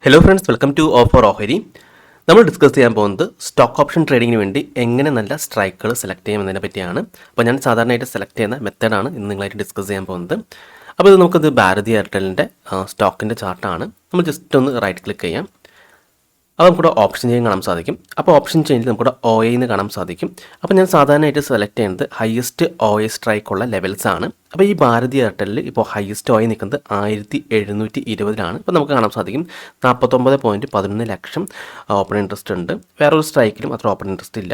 Hello friends, welcome to offer ഓഹരി. നമ്മൾ discuss ചെയ്യാൻ പോകുന്നത് സ്റ്റോക്ക് ഓപ്ഷൻ ട്രേഡിങ്ങിന് വേണ്ടി എങ്ങനെ നല്ല സ്ട്രൈക്കുകൾ സെലക്ട് ചെയ്യുന്നതിനെ പറ്റിയാണ്. അപ്പോൾ ഞാൻ സാധാരണയായിട്ട് സെലക്ട് ചെയ്യുന്ന മെത്തേഡാണ് ഇന്ന് നിങ്ങളായിട്ട് ഡിസ്കസ് ചെയ്യാൻ പോകുന്നത്. അപ്പോൾ ഇത് നമുക്കത് ഭാരതി എയർടെലിൻ്റെ സ്റ്റോക്കിൻ്റെ ചാർട്ടാണ്. നമ്മൾ ജസ്റ്റ് ഒന്ന് റൈറ്റ് ക്ലിക്ക് ചെയ്യാം. അപ്പോൾ നമുക്കിവിടെ ഓപ്ഷൻ ചെയിൻ കാണാൻ സാധിക്കും. അപ്പോൾ ഓപ്ഷൻ ചെയിനിൽ നമുക്കിവിടെ ഒ എന്ന് കാണാൻ സാധിക്കും. അപ്പോൾ ഞാൻ സാധാരണയായിട്ട് സെലക്ട് ചെയ്യുന്നത് ഹയസ്റ്റ് ഒ സ്ട്രൈക്കുള്ള ലെവൽസ് ആണ്. അപ്പോൾ ഈ ഭാരതി എയർടെലിൽ ഇപ്പോൾ ഹയസ്റ്റ് ഒ നിൽക്കുന്നത് 1720 ഇപ്പോൾ നമുക്ക് കാണാൻ സാധിക്കും 49.11 ലക്ഷം ഓപ്പൺ ഇൻട്രസ്റ്റ് ഉണ്ട്. വേറൊരു സ്ട്രൈക്കിലും അത്ര ഓപ്പൺ ഇൻട്രസ്റ്റ് ഇല്ല.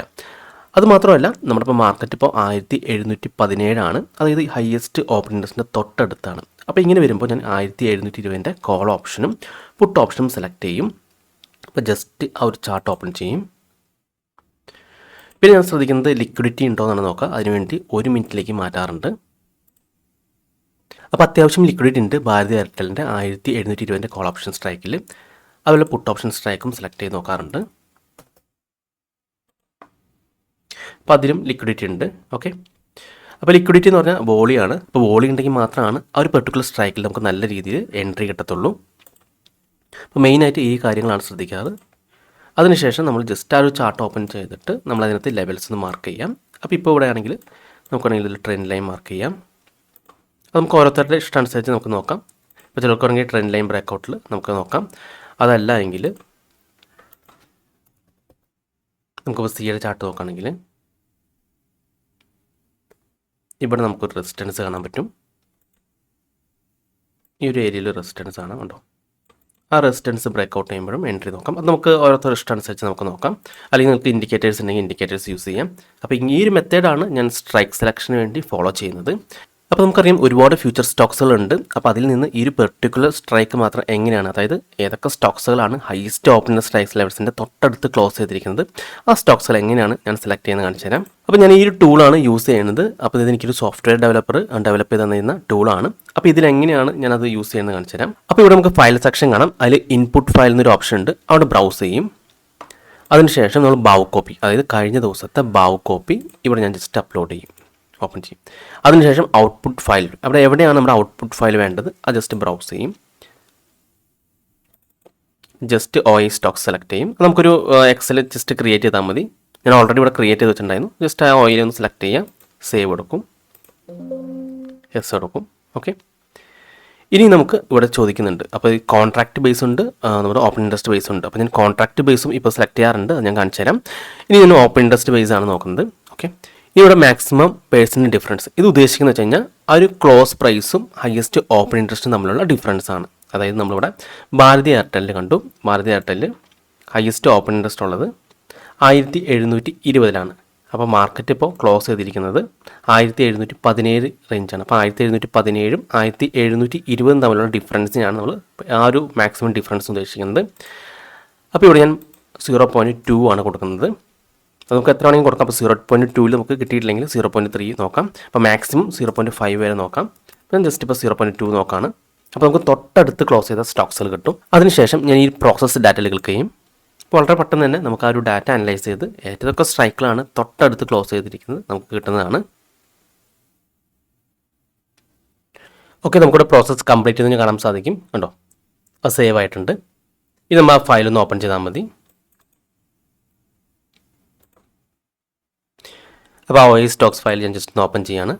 അതുമാത്രമല്ല, നമ്മുടെ ഇപ്പോൾ മാർക്കറ്റ് ഇപ്പോൾ 1717 അതായത് ഹയസ്റ്റ് ഓപ്പൺ ഇൻട്രസ്റ്റിൻ്റെ തൊട്ടടുത്താണ്. അപ്പോൾ ഇങ്ങനെ വരുമ്പോൾ ഞാൻ 1720 കോൾ ഓപ്ഷനും പുട്ട് ഓപ്ഷനും സെലക്ട് ചെയ്യും. അപ്പോൾ ജസ്റ്റ് ആ ഒരു ചാർട്ട് ഓപ്പൺ ചെയ്യും. പിന്നെ ഞാൻ ശ്രദ്ധിക്കുന്നത് ലിക്വിഡിറ്റി ഉണ്ടോ എന്നാണ് നോക്കുക. അതിനുവേണ്ടി 1 മിനിറ്റിലേക്ക് മാറ്റാറുണ്ട്. അപ്പോൾ അത്യാവശ്യം ലിക്വിഡിറ്റി ഉണ്ട് ഭാരതി എയർടെലിൻ്റെ 1720 കോൾ ഓപ്ഷൻ സ്ട്രൈക്കിൽ. അതുപോലെ പുട്ട് ഓപ്ഷൻ സ്ട്രൈക്കും സെലക്ട് ചെയ്ത് നോക്കാറുണ്ട്. അപ്പോൾ അതിലും ലിക്വിഡിറ്റി ഉണ്ട്. ഓക്കെ, അപ്പോൾ ലിക്വിഡിറ്റി എന്ന് പറഞ്ഞാൽ വോളിയാണ്. അപ്പോൾ വോളി ഉണ്ടെങ്കിൽ മാത്രമാണ് ആ ഒരു പെർട്ടിക്കുലർ സ്ട്രൈക്കിൽ നമുക്ക് നല്ല രീതിയിൽ എൻട്രി കിട്ടത്തുള്ളൂ. അപ്പോൾ മെയിനായിട്ട് ഈ കാര്യങ്ങളാണ് ശ്രദ്ധിക്കാറ്. അതിനുശേഷം നമ്മൾ ജസ്റ്റ് ആ ഒരു ചാർട്ട് ഓപ്പൺ ചെയ്തിട്ട് നമ്മൾ അതിനകത്ത് ലെവൽസ് ഒന്ന് മാർക്ക് ചെയ്യാം. അപ്പോൾ ഇപ്പോൾ ഇവിടെ ആണെങ്കിൽ നമുക്കാണെങ്കിൽ ഇതിൽ ട്രെൻഡ് ലൈൻ മാർക്ക് ചെയ്യാം. അത് നമുക്ക് ഓരോരുത്തരുടെ ഇഷ്ടമനുസരിച്ച് നമുക്ക് നോക്കാം. ഇപ്പോൾ ചിലർക്കാണെങ്കിൽ ട്രെൻഡ് ലൈൻ ബ്രേക്കൗട്ടിൽ നമുക്ക് നോക്കാം. അതല്ല എങ്കിൽ നമുക്കിപ്പോൾ സിയുടെ ചാർട്ട് നോക്കുകയാണെങ്കിൽ ഇവിടെ നമുക്കൊരു റെസിസ്റ്റൻസ് കാണാൻ പറ്റും. ഈ ഒരു ഏരിയയിൽ റെസിസ്റ്റൻസ് ആണ് കണ്ടോ. ആ റെസിസ്റ്റൻസ് ബ്രേക്കൗട്ട് ചെയ്യുമ്പോഴും എൻട്രി നോക്കാം. അത് നമുക്ക് ഓരോരുത്തർ ഇഷ്ടമനുസരിച്ച് നമുക്ക് നോക്കാം. അല്ലെങ്കിൽ നിങ്ങൾക്ക് ഇൻഡിക്കേറ്റേഴ്സ് ഉണ്ടെങ്കിൽ ഇൻഡിക്കേറ്റേഴ്സ് യൂസ് ചെയ്യാം. അപ്പോൾ ഈ ഒരു മെത്തേഡാണ് ഞാൻ സ്ട്രൈക്ക് സെലക്ഷന് വേണ്ടി ഫോളോ ചെയ്യുന്നത്. അപ്പോൾ നമുക്കറിയാം ഒരുപാട് ഫ്യൂച്ചർ സ്റ്റോക്സുകളുണ്ട്. അപ്പോൾ അതിൽ നിന്ന് ഈ ഒരു പെർട്ടിക്കുലർ സ്ട്രൈക്ക് മാത്രം എങ്ങനെയാണ്, അതായത് ഏതൊക്കെ സ്റ്റോക്സുകളാണ് ഹൈസ്റ്റ് ഓപ്പൺ സ്ട്രൈക്ക് ലെവൽസിൻ്റെ തൊട്ടടുത്ത് ക്ലോസ് ചെയ്തിരിക്കുന്നത്, ആ സ്റ്റോക്സുകൾ എങ്ങനെയാണ് ഞാൻ സെലക്ട് ചെയ്യുന്നത് കാണിച്ചു തരാം. അപ്പോൾ ഞാൻ ഈ ഒരു ടൂളാണ് യൂസ് ചെയ്യുന്നത്. അപ്പോൾ ഇത് എനിക്കൊരു സോഫ്റ്റ്വെയർ ഡെവലപ്പർ ഡെവലപ്പ് ചെയ്ത് തന്നിരുന്ന ടൂളാണ്. അപ്പോൾ ഇതിലെങ്ങനെയാണ് ഞാനത് യൂസ് ചെയ്യുന്നത് കാണിച്ചു തരാം. അപ്പോൾ ഇവിടെ നമുക്ക് ഫയൽ സെക്ഷൻ കാണാം. അതിൽ ഇൻപുട്ട് ഫയൽ എന്നൊരു ഓപ്ഷൻ ഉണ്ട്. അവിടെ ബ്രൗസ് ചെയ്യും. അതിനുശേഷം നമ്മൾ ബാവ് കോപ്പി, അതായത് കഴിഞ്ഞ ദിവസത്തെ ബാവ് കോപ്പി ഇവിടെ ഞാൻ ജസ്റ്റ് അപ്ലോഡ് ചെയ്യും, ഓപ്പൺ ചെയ്യും. അതിനുശേഷം ഔട്ട്പുട്ട് ഫയൽ, അവിടെ എവിടെയാണ് നമ്മുടെ ഔട്ട്പുട്ട് ഫയൽ വേണ്ടത് അത് ജസ്റ്റ് ബ്രൗസ് ചെയ്യും. ജസ്റ്റ് ഒ സ്റ്റോക്ക് സെലക്ട് ചെയ്യും. നമുക്കൊരു എക്സൽ ജസ്റ്റ് ക്രിയേറ്റ് ചെയ്താൽ മതി. ഞാൻ ഓൾറെഡി ഇവിടെ ക്രിയേറ്റ് ചെയ്ത് വെച്ചിട്ടുണ്ടായിരുന്നു. ജസ്റ്റ് ആ ഓയിൽ ഒന്ന് സെലക്ട് ചെയ്യാം, സേവ് എടുക്കും, യെസ് എടുക്കും. ഓക്കെ, ഇനി നമുക്ക് ഇവിടെ ചോദിക്കുന്നുണ്ട്. അപ്പോൾ ഈ കോൺട്രാക്ട് ബേസ് ഉണ്ട്, നമ്മുടെ ഓപ്പൺ ഇൻട്രസ്റ്റ് ബേസ് ഉണ്ട്. അപ്പോൾ ഞാൻ കോൺട്രാക്ട് ബേസും ഇപ്പോൾ സെലക്ട് ചെയ്യാറുണ്ട്, അത് ഞാൻ കാണിച്ചു തരാം. ഇനി ഞാൻ ഓപ്പൺ ഇൻട്രസ്റ്റ് ബേസ് ആണ് നോക്കുന്നത്. ഓക്കെ, ഇവിടെ മാക്സിമം പേഴ്സൻ്റ് ഡിഫറൻസ് ഇത് ഉദ്ദേശിക്കുന്നത് വെച്ച് കഴിഞ്ഞാൽ ആ ഒരു ക്ലോസ് പ്രൈസും ഹയസ്റ്റ് ഓപ്പൺ ഇൻട്രസ്റ്റും തമ്മിലുള്ള ഡിഫറൻസ് ആണ്. അതായത് നമ്മളിവിടെ ഭാരതി എയർടെലിൽ കണ്ടു. ഭാരതി എയർടെലിൽ ഹയസ്റ്റ് ഓപ്പൺ ഇൻട്രസ്റ്റ് ഉള്ളത് 1720 അപ്പോൾ മാർക്കറ്റ് ഇപ്പോൾ ക്ലോസ് ചെയ്തിരിക്കുന്നത് 1717 റേഞ്ചാണ്. അപ്പോൾ 1717 1720 തമ്മിലുള്ള ഡിഫറൻസിനാണ് നമ്മൾ ആ ഒരു മാക്സിമം ഡിഫറൻസ് ഉദ്ദേശിക്കുന്നത്. അപ്പോൾ ഇവിടെ ഞാൻ 0.2 ആണ് കൊടുക്കുന്നത്. നമുക്ക് എത്ര വേണമെങ്കിൽ കൊടുക്കാം. അപ്പോൾ 0.2 നമുക്ക് കിട്ടിയിട്ടില്ലെങ്കിൽ 0.3 നോക്കാം. അപ്പോൾ മാക്സിമം 0.5 വരെ നോക്കാം. ഞാൻ ജസ്റ്റ് ഇപ്പോൾ 0.2 നോക്കാണ്. അപ്പോൾ നമുക്ക് തൊട്ടടുത്ത് ക്ലോസ് ചെയ്ത സ്റ്റോക്സുകൾ കിട്ടും. അതിനുശേഷം ഞാൻ ഈ പ്രോസസ് ഡാറ്റയിൽ ക്ലിക്ക് ചെയ്യും. അപ്പോൾ വളരെ പെട്ടെന്ന് തന്നെ നമുക്ക് ആ ഒരു ഡാറ്റ അനലൈസ് ചെയ്ത് ഏതൊക്കെ സ്ട്രൈക്കിലാണ് തൊട്ടടുത്ത് ക്ലോസ് ചെയ്തിരിക്കുന്നത് നമുക്ക് കിട്ടുന്നതാണ്. ഓക്കെ, നമുക്കിവിടെ പ്രോസസ്സ് കംപ്ലീറ്റ് ചെയ്ത് കാണാൻ സാധിക്കും. കണ്ടോ, അത് സേവ് ആയിട്ടുണ്ട്. ഇത് നമ്മൾ ആ ഫയലൊന്ന് ഓപ്പൺ ചെയ്താൽ മതി. അപ്പോൾ ആ സ്റ്റോക്സ് ഫയൽ ഞാൻ ജസ്റ്റ് ഒന്ന് ഓപ്പൺ ചെയ്യാണ്.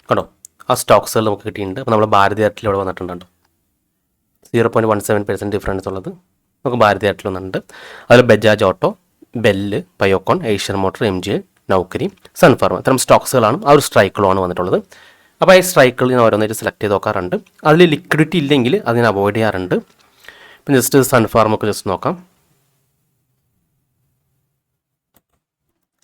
കണ്ടോ, ആ സ്റ്റോക്സുകൾ നമുക്ക് കിട്ടിയിട്ടുണ്ട്. അപ്പോൾ നമ്മൾ ഭാരതി എയർടെൽ ഇവിടെ വന്നിട്ടുണ്ടോ, 0.17% ഡിഫറൻസ് ഉള്ളത് നമുക്ക് ഭാരതി എയർടെൽ വന്നിട്ടുണ്ട്. അതിൽ Bajaj auto, bell, Biocon, Eicher motor, MJ, Naukri, Sun Pharma ഇത്തരം സ്റ്റോക്സുകളാണ് ആ ഒരു സ്ട്രൈക്കുകളാണ് വന്നിട്ടുള്ളത്. അപ്പോൾ ഈ സ്ട്രൈക്കുകൾ ഞാൻ ഓരോന്നായിട്ട് സെലക്ട് ചെയ്ത് നോക്കാറുണ്ട്. അതിൽ ലിക്വിഡിറ്റി ഇല്ലെങ്കിൽ അതിനെ അവോയ്ഡ് ചെയ്യാറുണ്ട്. ഇപ്പം ജസ്റ്റ് സൺഫാർമൊക്കെ ജസ്റ്റ് നോക്കാം.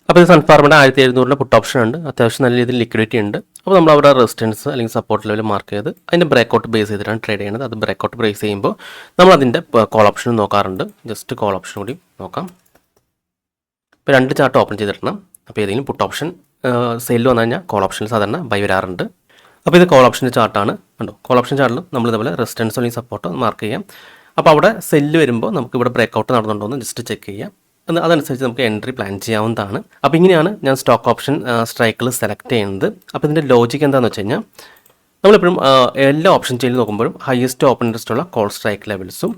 അപ്പോൾ ഇത് സൺഫാർമയുടെ 1700 പുട്ട് ഓപ്ഷൻ ഉണ്ട്. അത്യാവശ്യം നല്ല രീതിയിൽ ലിക്വിഡിറ്റി ഉണ്ട്. അപ്പോൾ നമ്മൾ അവിടെ റെസിസ്റ്റൻസ് അല്ലെങ്കിൽ സപ്പോർട്ട് ലെവൽ മാർക്ക് ചെയ്ത് അതിൻ്റെ ബ്രേക്കൗട്ട് ബേസ് ചെയ്തിട്ടാണ് ട്രേഡ് ചെയ്യുന്നത്. അത് ബ്രേക്കൗട്ട് ബേസ് ചെയ്യുമ്പോൾ നമ്മൾ അതിൻ്റെ കോൾ ഓപ്ഷൻ നോക്കാറുണ്ട്. ജസ്റ്റ് കോൾ ഓപ്ഷൻ കൂടി നോക്കാം. ഇപ്പോൾ 2 ചാർട്ട് ഓപ്പൺ ചെയ്തിടണം. അപ്പോൾ ഏതെങ്കിലും പുട്ട് ഓപ്ഷൻ സെയിൽ വന്നു കഴിഞ്ഞാൽ കോൾ ഓപ്ഷനിൽ സാധാരണ ബൈ വരാറുണ്ട്. അപ്പോൾ ഇത് കോൾ ഓപ്ഷൻ്റെ ചാർട്ടാണ്. കണ്ടോ, കോൾ ഓപ്ഷൻ ചാർട്ടിൽ നമ്മൾ ഇതുപോലെ റെസിസ്റ്റൻസ് അല്ലെങ്കിൽ സപ്പോർട്ട് മാർക്ക് ചെയ്യാം. അപ്പോൾ അവിടെ സെല്ല് വരുമ്പോൾ നമുക്ക് ഇവിടെ ബ്രേക്കൗട്ട് നടന്നുണ്ടോ എന്ന് ജസ്റ്റ് ചെക്ക് ചെയ്യാം. അതനുസരിച്ച് നമുക്ക് എൻട്രി പ്ലാൻ ചെയ്യാവുന്നതാണ്. അപ്പോൾ ഇങ്ങനെയാണ് ഞാൻ സ്റ്റോക്ക് ഓപ്ഷൻ സ്ട്രൈക്കിൽ സെലക്ട് ചെയ്യുന്നത്. അപ്പോൾ ഇതിൻ്റെ ലോജിക്ക് എന്താണെന്ന് വെച്ച് കഴിഞ്ഞാൽ നമ്മളെപ്പോഴും എല്ലാ ഓപ്ഷൻ ചെയിനിൽ നോക്കുമ്പോഴും ഹയസ്റ്റ് ഓപ്പൺ ഇൻട്രസ്റ്റ് ഉള്ള കോൾ സ്ട്രൈക്ക് ലെവൽസും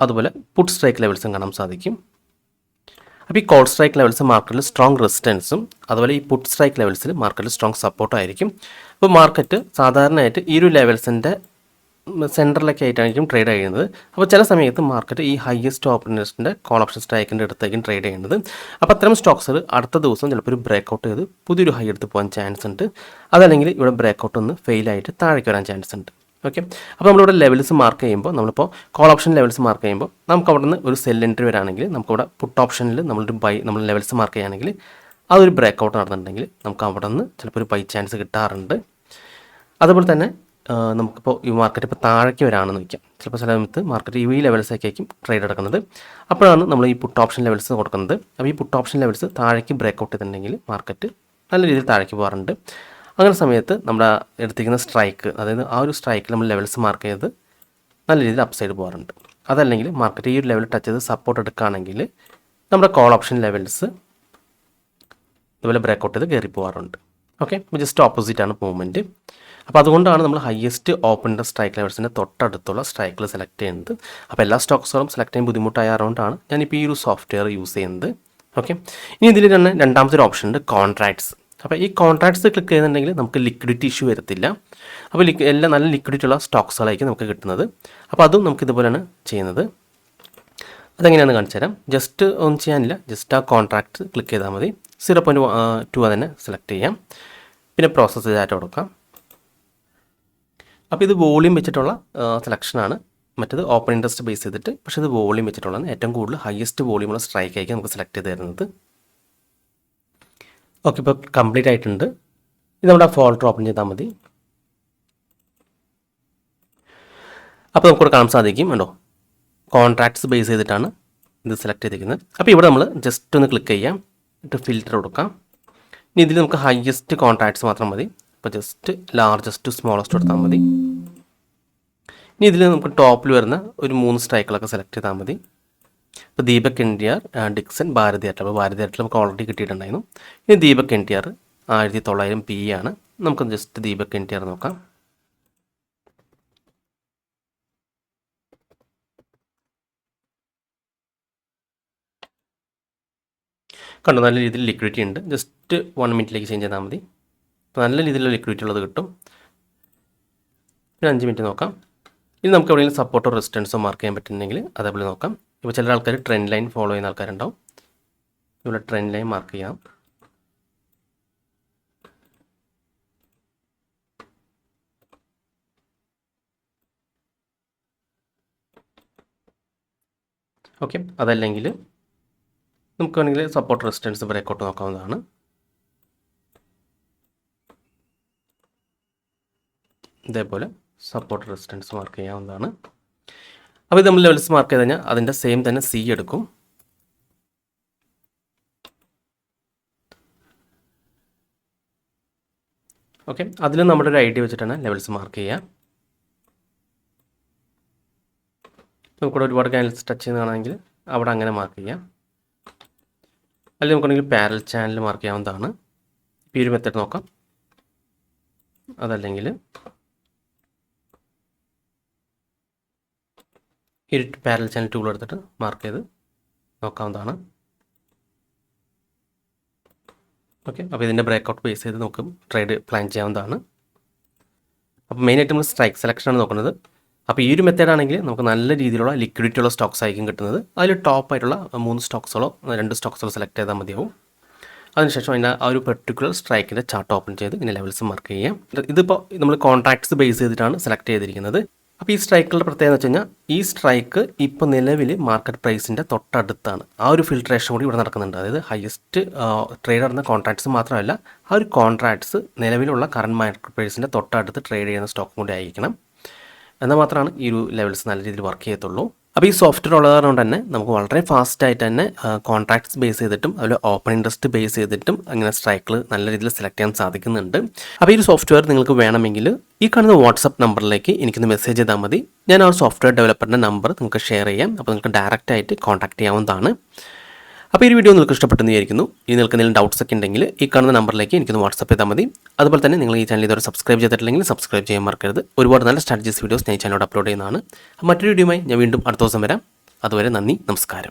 അതുപോലെ പുട്ട് സ്ട്രൈക്ക് ലെവൽസും കാണാൻ സാധിക്കും. അപ്പോൾ ഈ കോൾ സ്ട്രൈക്ക് ലെവൽസ് മാർക്കറ്റിൽ സ്ട്രോങ് റെസിസ്റ്റൻസും അതുപോലെ ഈ പുട്ട് സ്ട്രൈക്ക് ലെവൽസിൽ മാർക്കറ്റിൽ സ്ട്രോങ് സപ്പോർട്ടും ആയിരിക്കും. അപ്പോൾ മാർക്കറ്റ് സാധാരണയായിട്ട് ഈ ഒരു ലെവൽസിൻ്റെ സെൻറ്ററിലൊക്കെ ആയിട്ടായിരിക്കും ട്രേഡ് ചെയ്യുന്നത്. അപ്പോൾ ചില സമയത്ത് മാർക്കറ്റ് ഈ ഹയസ്റ്റ് ഓപ്പൺ ഇൻട്രസ്റ്റിൻ്റെ കോൾ ഓപ്ഷൻ സ്ട്രൈക്കിൻ്റെ അടുത്തേക്കും ട്രേഡ് ചെയ്യുന്നത്. അപ്പോൾ അത്തരം സ്റ്റോക്സുകൾ അടുത്ത ദിവസം ചിലപ്പോൾ ഒരു ബ്രേക്കൗട്ട് ചെയ്ത് പുതിയൊരു ഹൈ എടുത്ത് പോകാൻ ചാൻസ് ഉണ്ട്. അതല്ലെങ്കിൽ ഇവിടെ ബ്രേക്കൗട്ട് ഒന്ന് ഫെയിലായിട്ട് താഴേക്ക് വരാൻ ചാൻസ് ഉണ്ട്. ഓക്കെ, അപ്പോൾ നമ്മളിവിടെ ലെവൽസ് മാർക്ക് ചെയ്യുമ്പോൾ നമ്മളിപ്പോൾ കോൾ ഓപ്ഷൻ ലെവൽസ് മാർക്ക് ചെയ്യുമ്പോൾ നമുക്ക് അവിടെ നിന്ന് ഒരു സെൽ എൻട്രി വരാണെങ്കിൽ നമുക്കിവിടെ പുട്ട് ഓപ്ഷനിൽ നമ്മൾ ലെവൽസ് മാർക്ക് ചെയ്യുകയാണെങ്കിൽ അതൊരു ബ്രേക്കൗട്ട് നടന്നിട്ടുണ്ടെങ്കിൽ നമുക്ക് അവിടെ നിന്ന് ചിലപ്പോൾ ഒരു ബൈ ചാൻസ് കിട്ടാറുണ്ട്. അതുപോലെ തന്നെ നമുക്കിപ്പോൾ ഈ മാർക്കറ്റ് ഇപ്പോൾ താഴേക്ക് വരാണെന്ന് വയ്ക്കാം. ചിലപ്പോൾ ചില സമയത്ത് മാർക്കറ്റ് ഈ ലെവൽസൊക്കെയായിരിക്കും ട്രേഡ് എടുക്കുന്നത്. അപ്പോഴാണ് നമ്മൾ ഈ പുട്ട് ഓപ്ഷൻ ലെവൽസ് കൊടുക്കുന്നത്. അപ്പോൾ ഈ പുട്ട് ഓപ്ഷൻ ലെവൽസ് താഴേക്ക് ബ്രേക്കൗട്ട് ചെയ്തിട്ടുണ്ടെങ്കിൽ മാർക്കറ്റ് നല്ല രീതിയിൽ താഴേക്ക് പോകാറുണ്ട്. അങ്ങനെ സമയത്ത് നമ്മുടെ എടുത്തിരിക്കുന്ന സ്ട്രൈക്ക്, അതായത് ആ ഒരു സ്ട്രൈക്കിൽ നമ്മൾ ലെവൽസ് മാർക്ക് ചെയ്ത് നല്ല രീതിയിൽ അപ്സൈഡ് പോകാറുണ്ട്. അതല്ലെങ്കിൽ മാർക്കറ്റ് ഈ ഒരു ലെവൽ ടച്ച് ചെയ്ത് സപ്പോർട്ട് എടുക്കുകയാണെങ്കിൽ നമ്മുടെ കോൾ ഓപ്ഷൻ ലെവൽസ് ഇതുപോലെ ബ്രേക്കൗട്ട് ചെയ്ത് കയറി പോകാറുണ്ട്. ഓക്കെ, ജസ്റ്റ് ഓപ്പോസിറ്റാണ് മൂവ്മെൻറ്റ്. അപ്പോൾ അതുകൊണ്ടാണ് നമ്മൾ ഹയസ്റ്റ് ഓപ്പൺ സ്ട്രൈക്ക് ലെവൽസിൻ്റെ തൊട്ടടുത്തുള്ള സ്ട്രൈക്കിൽ സെലക്ട് ചെയ്യുന്നത്. അപ്പോൾ എല്ലാ സ്റ്റോക്സുകളും സെലക്ട് ചെയ്യാൻ ബുദ്ധിമുട്ടായതുകൊണ്ടാണ് ഞാനിപ്പോൾ ഈ ഒരു സോഫ്റ്റ്വെയർ യൂസ് ചെയ്യുന്നത്. ഓക്കെ, ഇനി ഇതിൽ തന്നെ രണ്ടാമത്തെ ഒരു ഓപ്ഷൻ ഉണ്ട്, കോൺട്രാക്ട്സ്. അപ്പോൾ ഈ കോൺട്രാക്ട്സ് ക്ലിക്ക് ചെയ്യുന്നുണ്ടെങ്കിൽ നമുക്ക് ലിക്വിഡിറ്റി ഇഷ്യൂ വരത്തില്ല. അപ്പോൾ എല്ലാം നല്ല ലിക്വിഡിറ്റി ഉള്ള സ്റ്റോക്സുകളായിരിക്കും നമുക്ക് കിട്ടുന്നത്. അപ്പോൾ അതും നമുക്ക് ഇതുപോലെയാണ് ചെയ്യുന്നത്. അതെങ്ങനെയാണെന്ന് കാണിച്ചു തരാം. ജസ്റ്റ് ഒന്നും ചെയ്യാനില്ല, ജസ്റ്റ് ആ കോൺട്രാക്ട് ക്ലിക്ക് ചെയ്താൽ മതി. 0.2 തന്നെ സെലക്ട് ചെയ്യാം. പിന്നെ പ്രോസസ്സ് ഡാറ്റ കൊടുക്കാം. അപ്പോൾ ഇത് വോളിയം വെച്ചിട്ടുള്ള സെലക്ഷനാണ്. മറ്റേത് ഓപ്പൺ ഇൻട്രസ്റ്റ് ബേസ് ചെയ്തിട്ട്, പക്ഷേ ഇത് വോളിയം വെച്ചിട്ടുള്ളതാണ്. ഏറ്റവും കൂടുതൽ ഹയസ്റ്റ് വോളിയമുള്ള സ്ട്രൈക്ക് ആയിരിക്കും നമുക്ക് സെലക്ട് ചെയ്ത് തരുന്നത്. ഓക്കെ, ഇപ്പോൾ കംപ്ലീറ്റ് ആയിട്ടുണ്ട്. ഇത് നമ്മുടെ ഫോൾഡർ ഓപ്പൺ ചെയ്താൽ മതി. അപ്പോൾ നമുക്കിവിടെ കാണാൻ സാധിക്കും, ഉണ്ടോ, കോൺട്രാക്ട്സ് ബേസ് ചെയ്തിട്ടാണ് ഇത് സെലക്ട് ചെയ്തിരിക്കുന്നത്. അപ്പോൾ ഇവിടെ നമ്മൾ ജസ്റ്റ് ഒന്ന് ക്ലിക്ക് ചെയ്യാം, എന്നിട്ട് ഫിൽറ്റർ കൊടുക്കാം. ഇനി ഇതിൽ നമുക്ക് ഹയസ്റ്റ് കോൺട്രാക്ട്സ് മാത്രം മതി. അപ്പോൾ ജസ്റ്റ് ലാർജസ്റ്റ് സ്മോളസ്റ്റ് കൊടുത്താൽ മതി. ഇനി ഇതിൽ നമുക്ക് ടോപ്പിൽ വരുന്ന ഒരു 3 സ്ട്രൈക്കുകളൊക്കെ സെലക്ട് ചെയ്താൽ മതി. ഇപ്പോൾ Deepak NTR, Dixon, Bharti Airtel. അപ്പോൾ ഭാരതി എയർടെൽ നമുക്ക് ഓൾറെഡി കിട്ടിയിട്ടുണ്ടായിരുന്നു. ഇനി ദീപക് NTR 1900 PE ആണ്. നമുക്ക് ജസ്റ്റ് ദീപക് NTR നോക്കാം. കണ്ടു, നല്ല രീതിയിൽ ലിക്വിഡിറ്റി ഉണ്ട്. ജസ്റ്റ് 1 മിനിറ്റിലേക്ക് ചേഞ്ച് ചെയ്താൽ മതി. അപ്പോൾ നല്ല രീതിയിലുള്ള ലിക്വിഡിറ്റി ഉള്ളത് കിട്ടും. പിന്നെ 5 മിനിറ്റ് നോക്കാം. ഇനി നമുക്ക് എവിടെയെങ്കിലും സപ്പോർട്ടോ റെസിസ്റ്റൻസോ മാർക്ക് ചെയ്യാൻ പറ്റുന്നെങ്കിൽ അതേപോലെ നോക്കാം. ഇപ്പോൾ ചില ആൾക്കാർ ട്രെൻഡ് ലൈൻ ഫോളോ ചെയ്യുന്ന ആൾക്കാരുണ്ടാവും. ഇവിടെ ട്രെൻഡ് ലൈൻ മാർക്ക് ചെയ്യാം. ഓക്കെ, അതല്ലെങ്കിൽ നമുക്ക് വേണമെങ്കിൽ സപ്പോർട്ട് റെസിസ്റ്റൻസ് ബ്രേക്കൗട്ട് നോക്കാവുന്നതാണ്. ഇതേപോലെ സപ്പോർട്ട് റെസിസ്റ്റൻസ് മാർക്ക് ചെയ്യാവുന്നതാണ്. അപ്പോൾ ഇത് നമ്മൾ ലെവൽസ് മാർക്ക് ചെയ്ത് കഴിഞ്ഞാൽ അതിൻ്റെ സെയിം തന്നെ C എടുക്കും. ഓക്കെ, അതിൽ നമ്മുടെ ഒരു ഐഡിയ വെച്ചിട്ടാണ് ലെവൽസ് മാർക്ക് ചെയ്യുക. നമുക്കിവിടെ ഒരുപാട് ക്യാൻഡിൽസ് ടച്ച് ചെയ്യുന്ന കാണാമെങ്കിൽ അവിടെ അങ്ങനെ മാർക്ക് ചെയ്യാം. അല്ലെങ്കിൽ നമുക്കുണ്ടെങ്കിൽ പാരൽ ചാനൽ മാർക്ക് ചെയ്യാവുന്നതാണ്. ഈ ഒരു മെത്തേഡ് നോക്കാം. അതല്ലെങ്കിൽ ഈ പാരൽ ചാനൽ ടൂൾ എടുത്തിട്ട് മാർക്ക് ചെയ്ത് നോക്കാവുന്നതാണ്. ഓക്കെ, അപ്പോൾ ഇതിൻ്റെ ബ്രേക്കൗട്ട് ബേസ് ചെയ്ത് നമുക്ക് ട്രേഡ് പ്ലാൻ ചെയ്യാവുന്നതാണ്. അപ്പോൾ മെയിനായിട്ട് നമ്മൾ സ്ട്രൈക്ക് സെലക്ഷനാണ് നോക്കുന്നത്. അപ്പോൾ ഈ ഒരു മെത്തേഡാണെങ്കിൽ നമുക്ക് നല്ല രീതിയിലുള്ള ലിക്വിഡിറ്റി ഉള്ള സ്റ്റോക്സ് ആയിരിക്കും കിട്ടുന്നത്. അതിൽ ടോപ്പായിട്ടുള്ള 3 സ്റ്റോക്സുകളോ 2 സ്റ്റോക്സുകളോ സെലക്ട് ചെയ്താൽ മതിയാവും. അതിനുശേഷം അതിൻ്റെ ആ ഒരു പെർട്ടിക്കുലർ സ്ട്രൈക്കിൻ്റെ ചാർട്ട് ഓപ്പൺ ചെയ്ത് ഇങ്ങനെ ലെവൽസ് മാർക്ക് ചെയ്യാം. ഇതിപ്പോൾ നമ്മൾ കോൺട്രാക്ട്സ് ബേസ് ചെയ്തിട്ടാണ് സെലക്ട് ചെയ്തിരിക്കുന്നത്. അപ്പോൾ ഈ സ്ട്രൈക്കുകളുടെ പ്രത്യേകത എന്ന് വെച്ച് കഴിഞ്ഞാൽ ഈ സ്ട്രൈക്ക് ഇപ്പോൾ നിലവിൽ മാർക്കറ്റ് പ്രൈസിൻ്റെ തൊട്ടടുത്താണ്. ആ ഒരു ഫിൽട്രേഷൻ കൂടി ഇവിടെ നടക്കുന്നുണ്ട്. അതായത് ഹയസ്റ്റ് ട്രേഡ് നടന്ന കോൺട്രാക്ട്സ് മാത്രമല്ല, ആ ഒരു കോൺട്രാക്ട്സ് നിലവിലുള്ള കറണ്ട് മാർക്കറ്റ് പ്രൈസിൻ്റെ തൊട്ടടുത്ത് ട്രേഡ് ചെയ്യുന്ന സ്റ്റോക്കും കൂടി ആയിരിക്കണം. എന്നാൽ മാത്രമാണ് ഈ ഒരു ലെവൽസ് നല്ല രീതിയിൽ വർക്ക് ചെയ്യത്തുള്ളൂ. അപ്പോൾ ഈ സോഫ്റ്റ്വെയർ ഉള്ളത് കൊണ്ട് തന്നെ നമുക്ക് വളരെ ഫാസ്റ്റായിട്ട് തന്നെ കോൺട്രാക്ട്സ് ബേസ് ചെയ്തിട്ടും അതുപോലെ ഓപ്പൺ ഇൻട്രസ്റ്റ് ബേസ് ചെയ്തിട്ടും അങ്ങനെ സ്ട്രൈക്കിൽ നല്ല രീതിയിൽ സെലക്ട് ചെയ്യാൻ സാധിക്കുന്നുണ്ട്. അപ്പോൾ ഈ ഒരു സോഫ്റ്റ്വെയർ നിങ്ങൾക്ക് വേണമെങ്കിൽ ഈ കാണുന്ന വാട്സപ്പ് നമ്പറിലേക്ക് എനിക്കൊന്ന് മെസ്സേജ് ചെയ്താൽ മതി. ഞാൻ ആ ഒരു സോഫ്റ്റ്വെയർ ഡെവലപ്പറിൻ്റെ നമ്പർ നിങ്ങൾക്ക് ഷെയർ ചെയ്യാം. അപ്പോൾ നിങ്ങൾക്ക് ഡയറക്റ്റ് ആയിട്ട് കോൺടാക്ട് ചെയ്യാവുന്നതാണ്. അപ്പോൾ ഈ വീഡിയോ നിങ്ങൾക്ക് ഇഷ്ടപ്പെട്ടെന്ന് വിചാരിക്കുന്നു. ഇനി നിങ്ങൾക്ക് എന്തെങ്കിലും ഡൗട്ട്സ് ഒക്കെ ഉണ്ടെങ്കിൽ ഈ കാണുന്ന നമ്പറിലേക്ക് എനിക്കൊന്ന് വാട്സപ്പ് ചെയ്താൽ മതി. അതുപോലെ തന്നെ നിങ്ങൾ ഈ ചാനൽ ഇതുവരെ സബ്സ്ക്രൈബ് ചെയ്തിട്ടില്ലെങ്കിൽ സബ്സ്ക്രൈബ് ചെയ്യാൻ മറക്കരുത്. ഒരുപാട് നല്ല സ്ട്രാറ്റജീസ് വീഡിയോസ് ഞാൻ ഈ ചാനലോട് അപ്ലോഡ് ചെയ്യുന്നതാണ്. മറ്റൊരു വീഡിയോയുമായി ഞാൻ വീണ്ടും അടുത്ത ദിവസം വരാം. അതുവരെ നന്ദി, നമസ്കാരം.